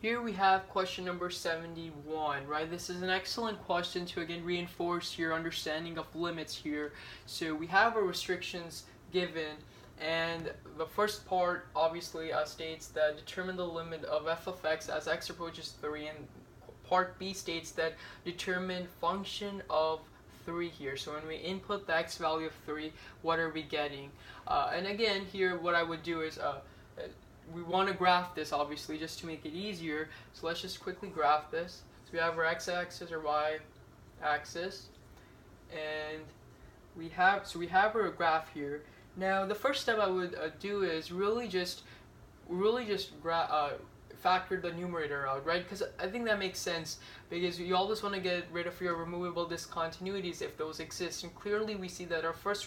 Here we have question number 71, right? This is an excellent question to again reinforce your understanding of limits here. So we have our restrictions given, and the first part obviously states that determine the limit of f of x as x approaches 3, and part B states that determine function of 3 here. So when we input the x value of 3, what are we getting? And again, here what I would do is we want to graph this obviously just to make it easier. So let's just quickly graph this. So we have our x-axis or y-axis, and we have our graph here. Now the first step I would do is really just factor the numerator out, right? Because I think that makes sense, because you always want to get rid of your removable discontinuities if those exist. And clearly we see that our first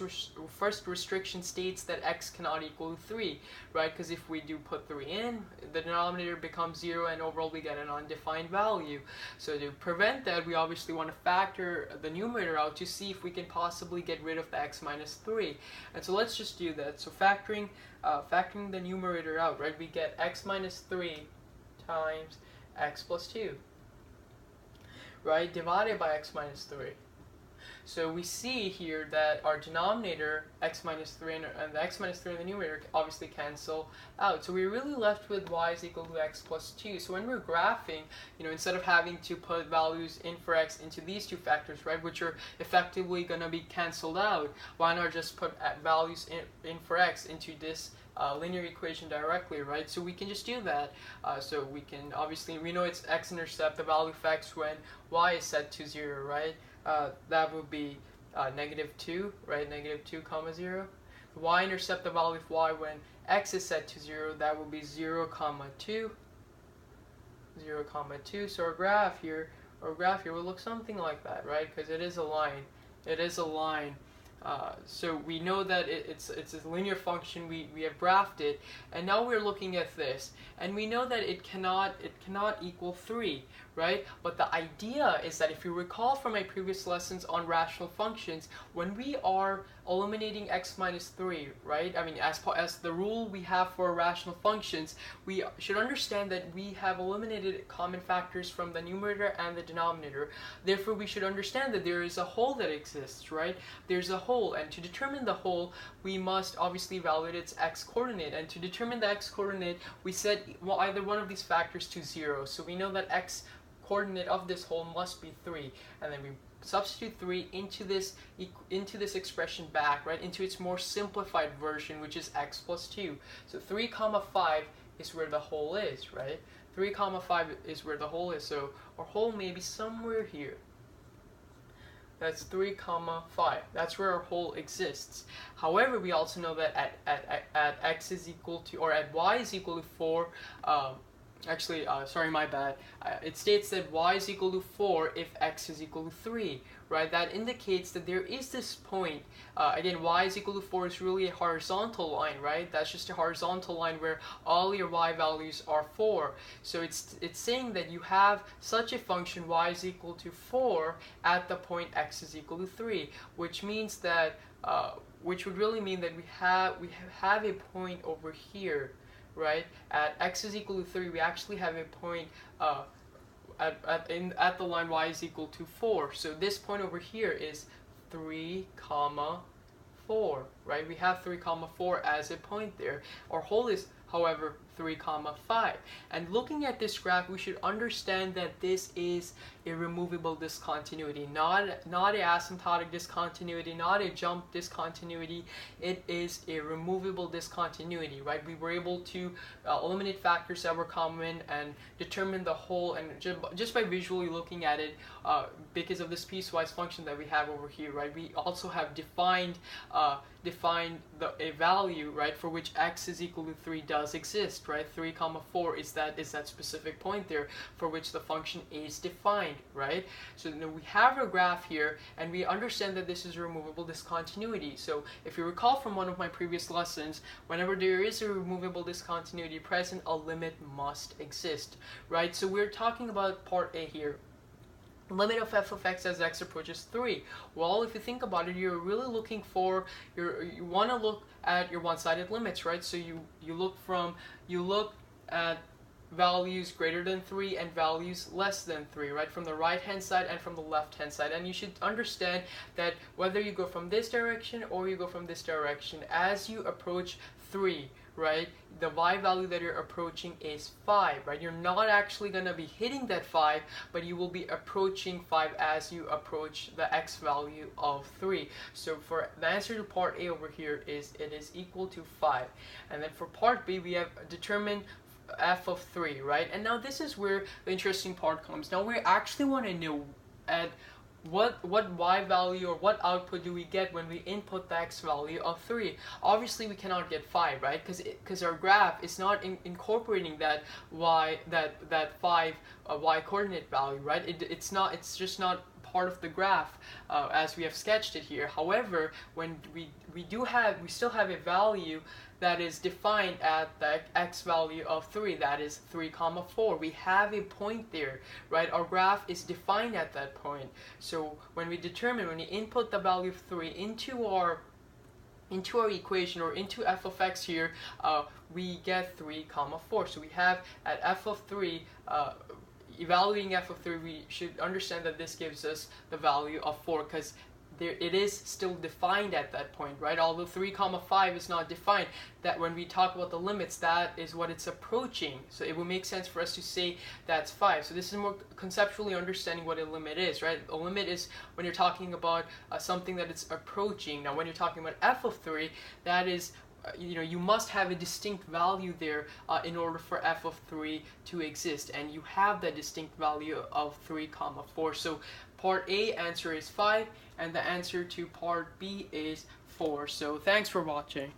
restriction states that x cannot equal 3, right? Because if we do put 3 in, the denominator becomes 0 and overall we get an undefined value. So to prevent that, we obviously want to factor the numerator out to see if we can possibly get rid of the x minus 3. And so let's just do that. So factoring the numerator out, right, we get x minus 3 times x plus 2, right, divided by x minus 3. So we see here that our denominator, x minus 3, and the x minus 3 in the numerator obviously cancel out. So we're really left with y is equal to x plus 2. So when we're graphing, instead of having to put values in for x into these two factors, right, which are effectively going to be canceled out, why not just put values in for x into this linear equation directly, right? So we can just do that. So we can obviously, we know it's x-intercept the value of x when y is set to 0, right? That would be -2, right? -2 comma 0. Y-intercept the value of y when x is set to 0, that would be 0 comma 2. 0 comma 2. So our graph here will look something like that, right? Because it is a line. It is a line. So we know that it's a linear function. We have graphed it, and now we're looking at this, and we know that it cannot equal 3, right? But the idea is that if you recall from my previous lessons on rational functions, when we are eliminating x minus 3, right? I mean, as the rule we have for rational functions, we should understand that we have eliminated common factors from the numerator and the denominator. Therefore, we should understand that there is a whole that exists, right? There's a whole, and to determine the whole, we must obviously evaluate its x-coordinate. And to determine the x-coordinate, we set either one of these factors to 0. So we know that x-coordinate of this whole must be 3, and then we substitute 3 into this expression back, right, into its more simplified version, which is x plus 2. So 3 comma 5 is where the whole is, right? 3 comma 5 is where the whole is. So our whole may be somewhere here. That's 3 comma 5. That's where our whole exists. However, we also know that at x is equal to, or at y is equal to 4, sorry, my bad. It states that y is equal to 4 if x is equal to 3, right? That indicates that there is this point. Again, y is equal to 4 is really a horizontal line, right? That's just a horizontal line where all your y values are 4. So it's saying that you have such a function y is equal to 4 at the point x is equal to 3, which means that, which would really mean that we have a point over here, right? At x is equal to 3, we actually have a point at the line y is equal to 4. So this point over here is 3 comma 4, right? We have 3 comma 4 as a point there. Our whole is, however, 3 comma 5. And looking at this graph, we should understand that this is a removable discontinuity, not a asymptotic discontinuity, not a jump discontinuity. It is a removable discontinuity, right? We were able to eliminate factors that were common and determine the whole, and just by visually looking at it, because of this piecewise function that we have over here, right? We also have defined a value, right, for which x is equal to 3 does exist, right? 3 comma 4 is that specific point there for which the function is defined, right? So now we have our graph here, and we understand that this is a removable discontinuity. So if you recall from one of my previous lessons, whenever there is a removable discontinuity present, a limit must exist, right? So we're talking about part A here. Limit of f of x as x approaches 3. Well, if you think about it, you're really looking for, you want to look at your one-sided limits, right? So you look at values greater than 3 and values less than 3, right? From the right hand side and from the left hand side. And you should understand that whether you go from this direction or you go from this direction, as you approach 3, right, the y value that you're approaching is 5, right? You're not actually going to be hitting that 5, but you will be approaching 5 as you approach the x value of 3. So for the answer to part A over here is it is equal to 5. And then for part B, we have determined f of 3, right? And now this is where the interesting part comes. Now we actually want to know at what y value or what output do we get when we input the x value of 3. Obviously we cannot get 5, right? Because our graph is not incorporating that 5 y coordinate value, right? It's just not part of the graph as we have sketched it here. However, when we still have a value that is defined at the x value of 3, that is 3 comma 4. We have a point there, right? Our graph is defined at that point. So when we input the value of 3 into our equation or into f of x here, we get 3 comma 4. So we have at f of 3, evaluating f of 3, we should understand that this gives us the value of 4, because it is still defined at that point, right? Although 3 comma 5 is not defined, that when we talk about the limits, that is what it's approaching. So it will make sense for us to say that's 5. So this is more conceptually understanding what a limit is, right? A limit is when you're talking about something that it's approaching. Now when you're talking about f of 3, that is you must have a distinct value there in order for f of 3 to exist, and you have that distinct value of 3 comma 4. So part A answer is 5, and the answer to part B is 4. So thanks for watching.